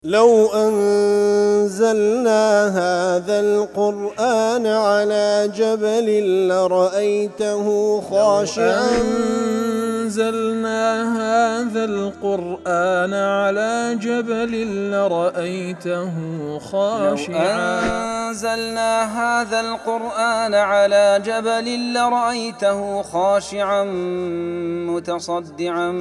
لو أنزلنا هذا القرآن على جبل لرأيته خاشعا أنزلنا هذا القرآن على جبل لرأيته خاشعا أنزلنا هذا القرآن على جبل لرأيته خاشعا متصدعا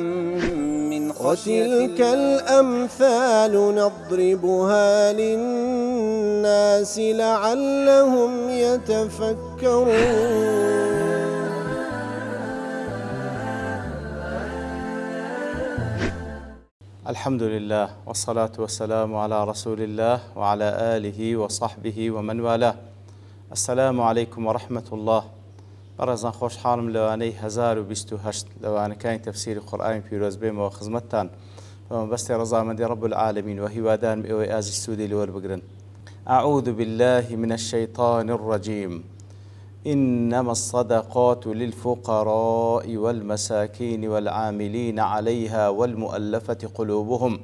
من خشية وتلك الأمثال نضربها للناس لعلهم يتفكرون. الحمد لله والصلاة والسلام على رسول الله وعلى آله وصحبه ومن والاه. السلام عليكم ورحمة الله. بەڕێزان خۆشحاڵم لەوانەی 1028 لەوانەکانی تەفسیری قورئانی پیرۆز بێمەوە خزمەتتان بەمەبەستی ڕەزامەندی رب العالمین و هیوادارم ئێوەی ئازیز سوودی لەوەربگرن. أعوذ بالله من الشيطان الرجيم. إنما الصدقات للفقراء والمساكين والعاملين عليها والمؤلفة قلوبهم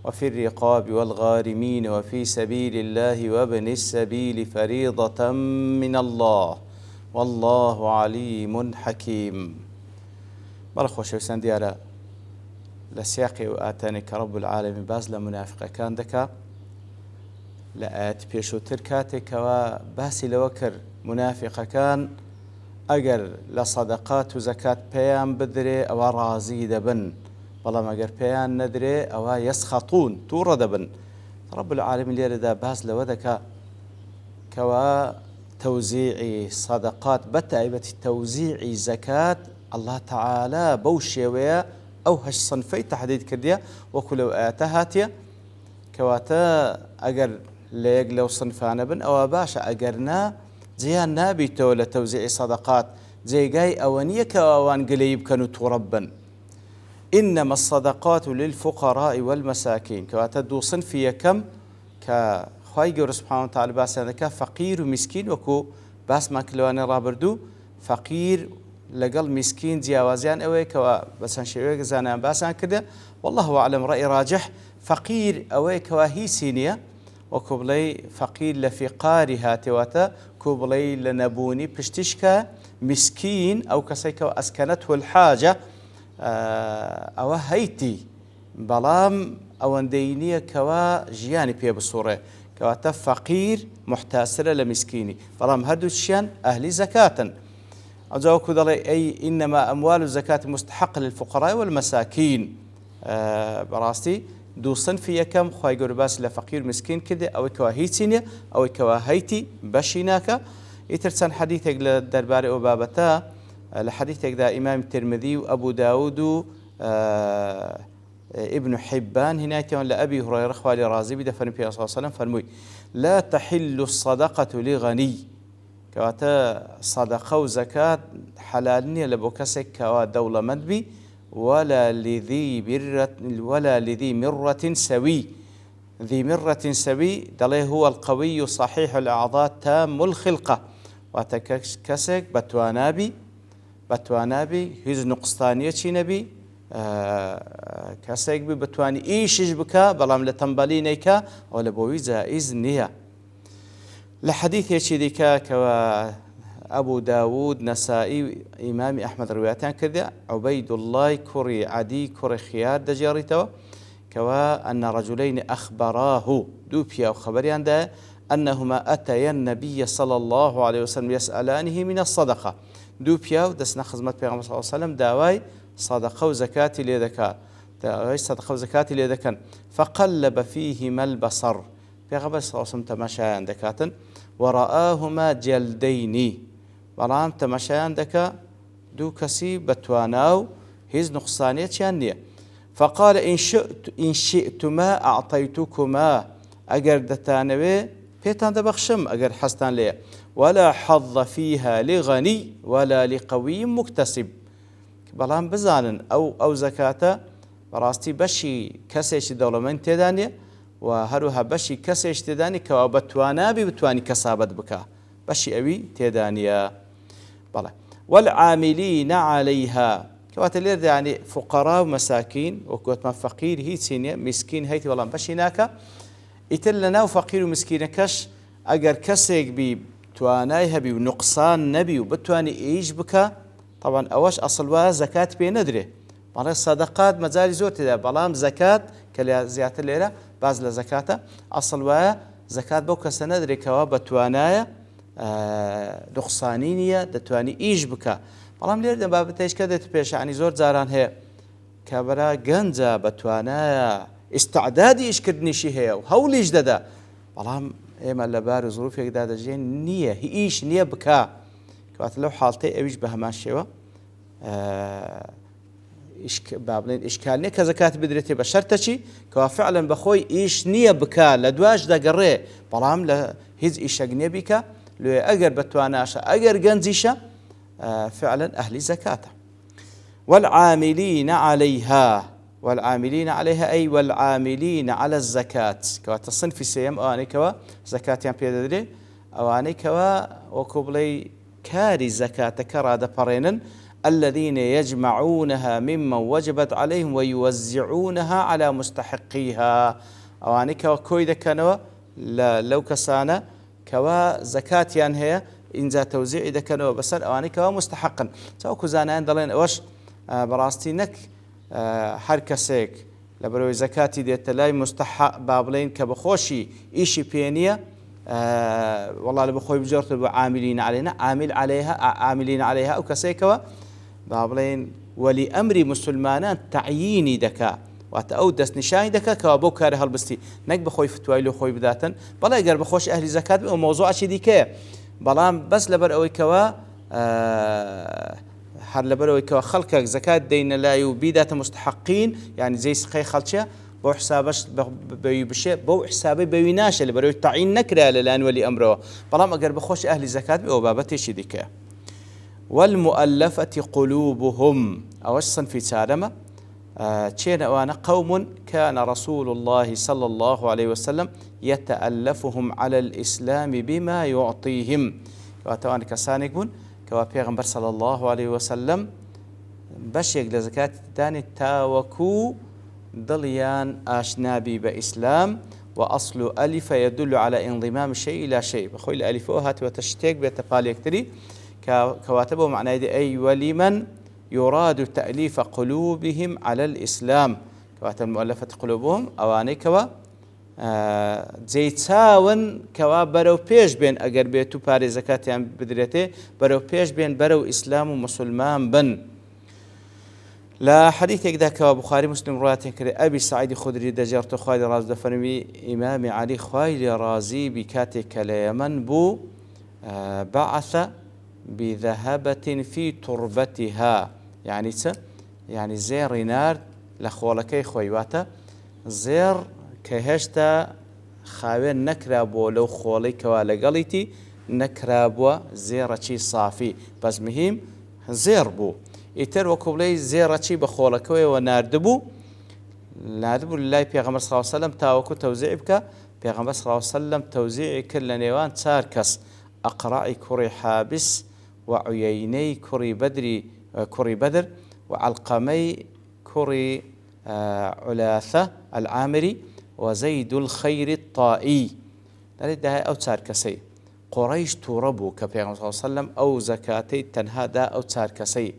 وفي الرقاب والغارمين وفي سبيل الله وابن السبيل فريضة من الله والله عليم حكيم. بەڵە خۆشەویستان دیارە لە سیاقی و ئاتانی کە رب العالمین باز لە منافقەکان دەکا لە ئاەتی پێشووتر کاتێکەوە باسی لەوە کرد منافقەکان ئەگەر لە سەدەقات و زەکات پێیان بدرێ ئەوە ڕازی دەبن، بەڵام ئەگەر پێیان نەدرێ ئەوە یەسخەتون تووڕە دەبن. رب العالمین لێرەدا باز لەوە دەکا کەوە تەوزیعی سەدەقات بەتایبەتی تەوزیعی زەکات الله تعالى بەو شێوەیە ئەو هەشت سنفەی تەحدید کردیە وەکو لەو ئاەتە هاتیە کەواتە ئەگەر لە یەک لەو سنفانە بن ئەوە باشە، ئەگەر نا جیان نابیتەوە لە تەوزیعی سەدەقات جێگای ئەوە نییە کە ئەوان گلەیی بکەن و تووڕە بن. إنما الصدقات للفقراء والمساكين کەواتە دوو سنفی یەکەم کە خوای گەورە سوبحانەهو وتەعالا باسییان دەکات فەقیر و میسکین، وەکو باسمان کردوانەی ڕابردوو فەقیر لەگەڵ میسکین جیاوازیان ئەوەیە کەوە بەچەند شێوەیەک زانیان باسان کردە. والله ئەعلەم ڕەئی ڕاجح فەقیر ئەوەیە کەوا هیچی نییە، وەکو بڵێ فەقیر لە فیقاری هاتێواتە کو بڵێ لە نەبوونی پشتیشکە. میسکین ئەو کەسێکەوە ئەسکەنەته الحاجە ئەوە هەیتی بەڵام ئەوەندەی نییە کەوە ژیانی پێ بسوڕێ، کەواتە فەقیر محتاسرە لە میسکینی، بەڵام هەردووچیان ئەهلی زەکاتن. ئەوجا وەکو دەڵێ ئەی ئینەما ئەموال و زەکات مستحق للفقراء والمساکین. بەڕاستی دوو سنفی یەکەم خوای گەورە باسی لە فەقیر و مسکین کردێ، ئەوەی کەوا هیچی نییە، ئەوەی کەوا هەیتی بەشی ناکە. ئیتر چەند حەدیثێک لە دەربارەی ئەو بابەتە لە حەدیثێکدا ئیمامی ترمذی و ئەبوو داود و ابن حبان هنایەتیان لە ئەبی هورەیرە خوا لێ ڕازی بی دەفەرمێ پێغەمبەر صلی الله علیه و سلم فەرمووی لا تحل الصدقة لغني، کەواتە سەدەقە و زەکات حەلال نییە لە بۆ کەسێک کەوا دەوڵەمەند بی ولا لذي مرة سوي. ذي مرة سوي دەڵێ هو القوي صحيح الأعضاء تام الخلقة، واتە کەسێک بەتوانابی هیچ نقصانیەکی نەبی، کەسێک بی بتوانی ئیشش بکە بەڵام لە تەمبەلی نەیکا، ئەو لە بۆوی جائز نییە. لە حەدیثێکی دیکە کەوە ئەبوو داود نەسائی ئیمامی ئەحمەد ڕوایەتیان کردێ عوبەیدوڵڵای کوڕی عەدی کوڕی خیار دەجێڕیتەوە کەوە ئەنە ڕەجولەینی ئەخبەراهو دوو پیاو خەبەریاندا ئەنەهما ئەتەیە النەبیە صلی الله عليه وسلم یەسئەلانه من الصدقة. دوو پیاو دەچنە خزمەت پێغەمبەر صلی الله عليه وسلم داوای سەدەقە و زەکاتی لێ دەکات، داوای سەدەقە و زەکاتی لێ دەکەن. فقلب فيهما البصر، پێغەمبەر صلی الله عليه وسلم تەماشایان دەکاتن وەڕەئاهما جەلدەینی، بەڵام تەماشایان دەکا دوو کەسی بەتوانا و هیچ نقصانیەتیان نییە. فقال إن شئتما أعطيتكما، ئەگەر دەتانەوێ پێتان دەبەخشم ئەگەر حەستان لێیە. ولا حظ فيها لغني ولا لقوي مكتسب، بەڵام بزانن ئەو زەکاتە بەڕاستی بەشی کەسێکی دەوڵەمەند تێدا نییە و هەروەها بەشی کەسێک تێدانی کەوا بەتوانابی بتوانی کەسابەت بکە، بەشی ئەوی تێدا نییە. بەڵێ والعاملين عليها، كواتە لێردا يعني فقراء و مەساکین وەکوتمان فەقیر هیچی نییە میسکین هەیتی بەڵام بەشی ناکە ئیتر لە ناو فەقیر و مسکینەکەش ئەگەر کەسێک بی توانای هەبی و نوقسان نەبی و بتوانی ئیش بکە طبعا ئەوەش ئەسڵ وایە زەکات پێ نەدرێ بەڵێ سەدەقات مەجاری زۆر تێدا بەڵام زەکات کە زیاتر لێرە باز لە زەکاتە ئەسڵ وایە زەکات بەو کەسە نەدرێکەوە بە توانایە نوقسانی نییە دەتوانی ئیش بکە بەڵام لێرە بابەتەیش کە دێت پێشانی زۆر جاران هەیە کە بەرا گەنجە بە توانایە ئیستعدادی ئیشکردنیشی هەیە و هەوڵیش دەدا بەڵام ئێمە لەبار و زروفێکدا دەژێن نییە ئیش نییە بکە کەواتە لەو حاڵتەی ئەویش بە هەمان شێوە با بڵێن ئیشکال نییە کە زەکات بدرێتێ بە شەرتەچی کەوا فعلەن بەخۆی ئیش نییە بکە لە دواش دەگەڕێ بەڵام لە هیچ ئیشەک نییە بیکە لێ ئەگەر بەتواناشە ئەگەر گەنجیشە فعلا أهل زكاة والعاملين عليها أي والعاملين على الزكاة كواتا صنف سيم أواني كوا زكاة يان بيدري أواني كوا وكبلي كاري زكاة كرادة برينن الذين يجمعونها ممن وجبت عليهم ويوزعونها على مستحقيها أواني كوا كويدا كانوا لو كسانا كوا زكاة يان هي إنجا توزيعي دەکەنەوە بەسەر ئەوانەی کەوا مستحقن چاوەکو زانایان دەڵێن ئەوەش بەڕاستی نەک هەر کەسێک لە بەرەوەی زەکاتی دێتە لای مستحق با بڵێن کە بەخۆشی ئیشی پێ نییە وەڵا لە بەخۆی بجۆرتە بە عاملین عاملین عەلەیها ئەو کەسێکەوە با بڵێن وەلی ئەمری مسلمانان تەعیینی دەکا واتە ئەو دەستنیشانی دەکا کەوا بەو کارە هەڵبستی نەک بەخۆی فتوای لە خۆی بداتن بەڵێ ئەگەر بەخۆشی ئەهلی زەکات بێ ئەو مۆزوعێکی دیکەیە بەڵام بەس لەبەر ئەوەی کەوە هەر لەبەرەوەی کەوە خەڵکێک زەکات دەینە لای و بیداتە مستحقین یعنی جێی سقەی خەڵکیە بۆ حسابەش بەوی بشێ بەو حسابەی بەوی ناشێ لەبەرەوەی تەعیین نەکرا لەلایەن وەلی ئەمرەوە بەڵام ئەگەر بەخۆشی ئەهلی زەکات بێ ئەوە بابەتێکی دیکەیە والمؤلفة قلوبهم ئەوەش صنفی چارەمە چێنە ئەوانە قوم كان رسول الله صلى الله عليه وسلم يتألفهم على الإسلام بما يعطيهم واتوان كسانك بون كوا پیغمبر صلى الله عليه وسلم بشيك لزكاة داني تاوكو ضليان آشنابي بإسلام وأصل ألف يدل على انضمام شيء إلى شيء بخوي الألف هات وتشتيك بيتقال يكتري كواتبه معنى دي أي ولمن يراد تأليف قلوبهم على الإسلام كوات المؤلفة قلوبهم أواني كوا جيتاون كوا برو بيش بين أجر بيتو باري زكاة يعني بدريته برو بيش بين برو إسلام ومسلمان بن لا حديث كذا كوا بخاري مسلم رواية كري أبي سعيد خدري دجرت خالد راز دفرمي إمام علي خالد رازي بكاتي كليمن بو بعث بذهبة في تربتها يعني زير نار لخولكي خويواتا زير كهشتا خاوين نكرابو لو خولي كوالا قليتي نكرابو زيرتي صافي بس مهم زير بو إتر وكبلي زيرتي بخولكوي وناردبو ناردبو لله بيغمبر صلى الله عليه وسلم تاوكو توزيع بك بيغمبر صلى الله عليه وسلم توزيع كل نيوان تاركس أقرأي كري حابس وعييني كري بدر وعلقمي كري علاثة العامري وزيد الخير الطائي ده أو تاركسي قريش توربو كبيغمبر صلى الله عليه وسلم أو زكاتي تنهادا أو تاركسي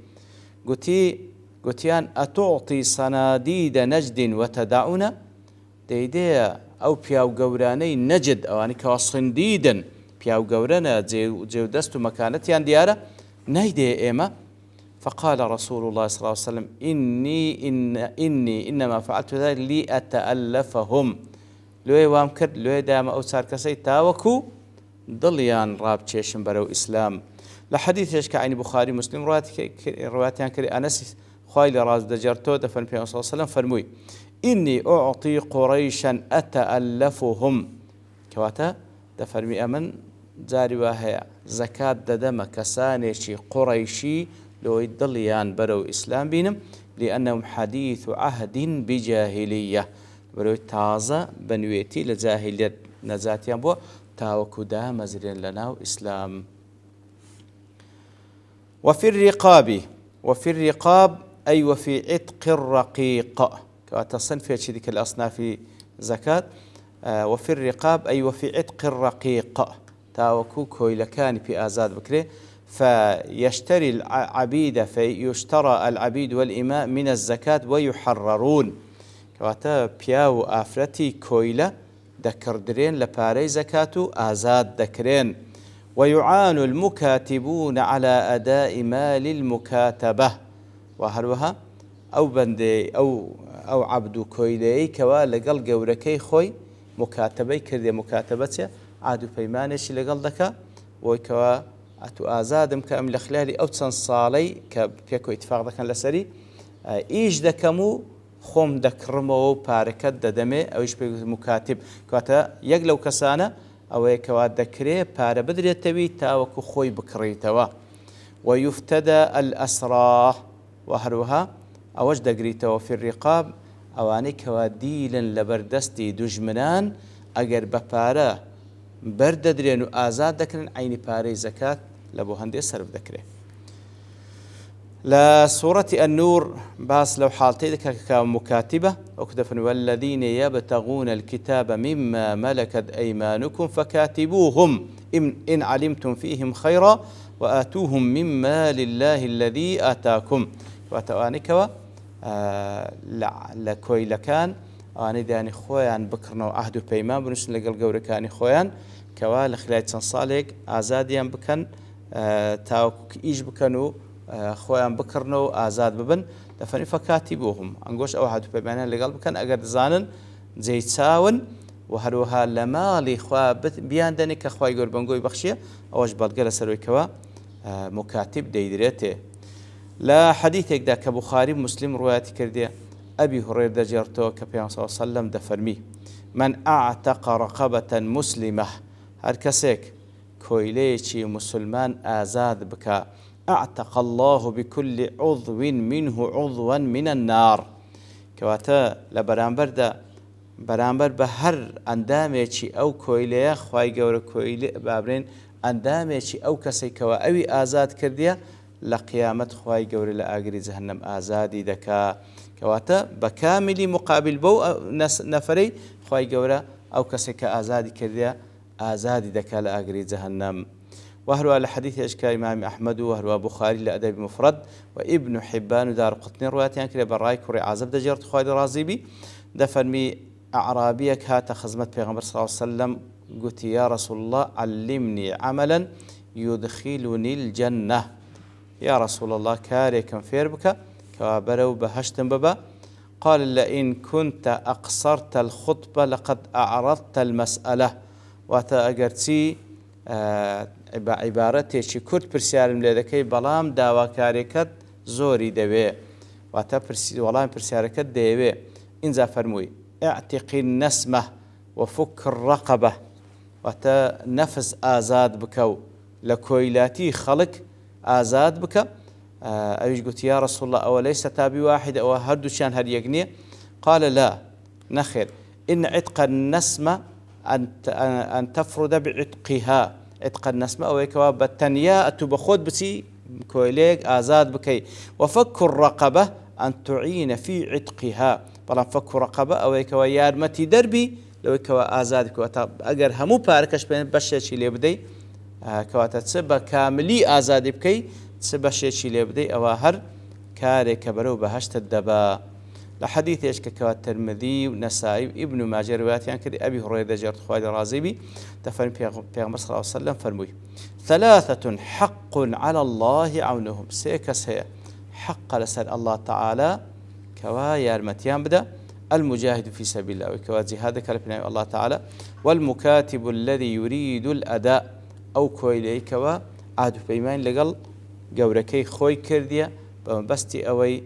قتيان أتعطي صناديد نجد وتدعونا ديدي أو بياو قوراني نجد أو أنك صنديدا بياو قورنا جيو دستو مكانتيان ديارة نايدي إيما فقال رسول الله صلى الله عليه وسلم إني إنما فعلت ذلك لأتألفهم لوي وامكر لوي دام أو صار كسي تاوكو ضليان راب تشيشن برو إسلام لحديث يشكى عن بخاري مسلم رواتيان كري أنس خايل راز دجرتو دفن بيه صلى الله عليه وسلم فرموي إني أعطي قريشا أتألفهم كواتا دفرمي أمن جاري وهي زكاة ددم كسانيشي قريشي لو يضليان برو إسلام بينم لأنهم حديث عهد بجاهلية برو تازة بنويتي لجاهلية نزاتيان بو تاوكو دا مزرين لنا إسلام وفي الرقاب أي وفي عتق الرقيق كتصنف في ذيك الأصناف زكاة. وفي الرقاب أي وفي عتق الرقيق تاوكو كويلكان في آزاد بكري. فيشتري العبيد فيشترى العبيد والإماء من الزكاة ويحررون كواتا بياو آفرتي كويلة دكردرين لباري زكاة آزاد دكرين. ويعان المكاتبون على أداء مال المكاتبة وهروها أو بندي أو عبدو كويلي كوا لقل جوركي خوي مكاتبي كردي مكاتبتي عادو بيمانش لقل دكا وكوا أتو آزادم كأم لخلالي أو تنصالي كبيكو اتفاق دكان لسري إيش دكمو خوم دكرمو باركت ددمي أو إيش مكاتب كواتا يقلو كسانة أو كوا دكري بار بدري التوي تاوكو خوي بكريتوا. ويفتدى الأسرى وهروها أوج دقريتوا في الرقاب أواني كوا ديلا لبردستي دجمنان أجر ببارا برد درين آزاد دكرن عيني باري زكاة لبو هندي سرب دكره. لا سورة النور باس لو حالتي ذكر مكاتبة أكدفن والذين يبتغون الكتاب مما ملكت أيمانكم فكاتبوهم إن علمتم فيهم خيرا وآتوهم مما لله الذي آتاكم. وتوانكوا لكوي لكان أنا داني خويان بكرنا عهد بيمان بنشن لقل جور كاني خويان كوا لخلال صالك آزاديان بكن تاوك إيش بكنوا خويان بكرنو آزاد ببن دفني فكاتبوهم أنقوش أو عهد بيمان لقل بكن أجر زانن زي تساون وهروها لمالي خوا بيان داني كخواي جور بنقوي بخشية أوش بالجلة سروي كوا مكاتب ديدريته. لا حديثك دا كبخاري مسلم رواياتي كردية أبي هريرة دجرتو كبيان صلى الله عليه وسلم دفرمي من أعتق رقبة مسلمة هركسيك كويليشي مسلمان آزاد بك أعتق الله بكل عضو منه عضوا من النار كواتا لبرانبر دا برانبر بهر انداميشي أو كويليا خواي جور كويلي بابرين انداميشي أو كسي كوا أوي آزاد كردية لقيامت خواي جور لآقري جهنم آزادي دكا كواتا بكامل مقابل بو نفري خواي جور أو كسي كآزادي كردية آزادي دكا لآقري جهنم. وهروا الحديث أشكال إمام أحمد وهروا بخاري لأدب مفرد وابن حبان ودار قطني روايتين كري براي كوري عزب دجرت خوالي رازيبي دفرمي أعرابيك هات خزمت بيغمبر صلى الله عليه وسلم قلت يا رسول الله علمني عملا يدخلني الجنة يا رسول الله كاري كم فير بك كوابرو بهشتم ببا قال لئن كنت أقصرت الخطبة لقد أعرضت المسألة واتا أقرتي عبارتي شي كرت برسيارم لذكي بلام داوا كاريكت زوري دوي واتا والله برسياركت دوي إنزا فرموي اعتق النسمة وفك الرقبة واتا نفس آزاد بكو لكويلاتي خلق آزاد بك أيش قلت يا رسول الله أوليس تابي واحد أو هردو شان هر يقني قال لا نخير إن عتق النسمة أن تفرد بعتقها عتق النسمة أو يكوا بالتنيا أتبخود بسي كويليك آزاد بكي وفك الرقبة أن تعين في عتقها بلان فك رقبة أو يكوا يارمتي دربي لو يكوا آزاد كواتا أجر همو باركش بين بشيء اللي بدي كواتا تسبة كاملي آزاد بكي تسبة شيء اللي بدي أو هر كاري كبرو بهشت الدبا. لحديث إيش كوا الترمذي ونسائي ابن ماجه روايات يعني كذي أبي هريرة جرت خوالي رازيبي تفهم بيغمبر صلى الله عليه وسلم فرموي ثلاثة حق على الله عونهم سيكس هي حق لسال الله تعالى كوا يارمتيان بدا المجاهد في سبيل الله وكوا جهاد كلبنا الله تعالى والمكاتب الذي يريد الأداء أو كويلي كوا عاد بيمان لقل جوركي خوي كردية بمبستي أوي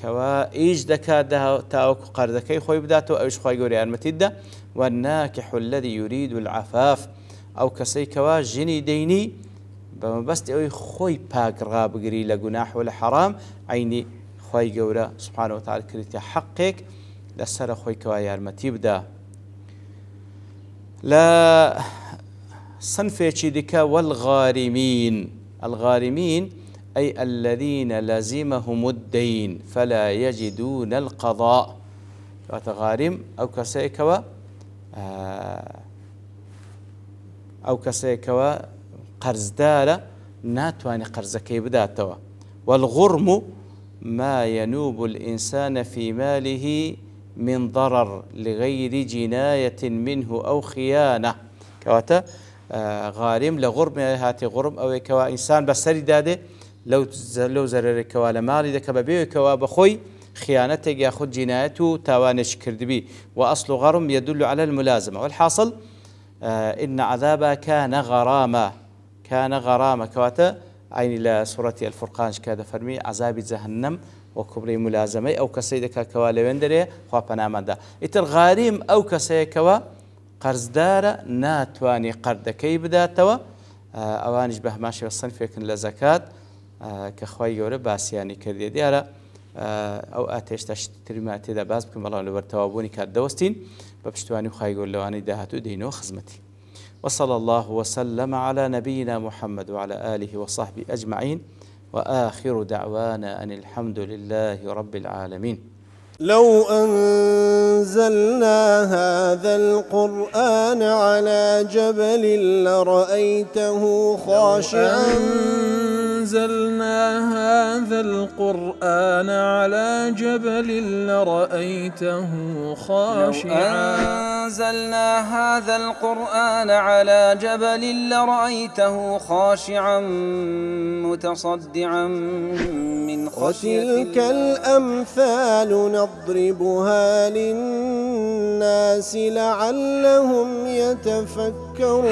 كوا إيش دكا تاوك قردكي خوي بداتو أو إيش خوي جوري أرمتيدا والناكح الذي يريد العفاف أو كسي كوا جني ديني بمبستي أوي خوي باك رابقري لجناح ولا حرام عيني خوي جورا سبحانه وتعالى كريتي حقك لسر خوي كوا يارمتي بدا. لا صنف دكا والغارمين الغارمين أي الذين لزمهم الدين فلا يجدون القضاء. غارم أو كسيكوا قرزدار ناتواني قرزكي بداتوا. والغرم ما ينوب الإنسان في ماله من ضرر لغير جناية منه أو خيانة. كواتا غارم لغرم هاتي غرم أو كوا إنسان بسري داده لو زرر كوا لمالي دك ببيو كوا بخوي خيانتك ياخذ جنايته تاوانش كردبي. وأصل غرم يدل على الملازمة. والحاصل إن عذابها كان غراما كواتا عين إلى سورة الفرقان كذا فرمي عذاب جهنم وكبري ملازمة أو كسيدك كوالي وندري خوابنا ماذا إتر غارم أو كسيكوا قرزدار ناتواني قردكي بداتوا أوانش به ماشي والصنف يكن لزكاة كخوي يوري باسياني كردي ديارا أو آتش تشتري ما تدا باز بكم الله لبر توابوني كاد دوستين ببشتواني خواهي يقول له أنا داهتو دينو خزمتي. وصلى الله وسلم على نبينا محمد وعلى آله وصحبه أجمعين وآخر دعوانا أن الحمد لله رب العالمين. لو أنزلنا هذا القرآن على جبل لرأيته خاشعا أنزلنا هذا القرآن على جبل لرأيته خاشعا. أنزلنا هذا القرآن على جبل لرأيته خاشعا متصدعا من خشية الله. وتلك الأمثال نضربها للناس لعلهم يتفكرون.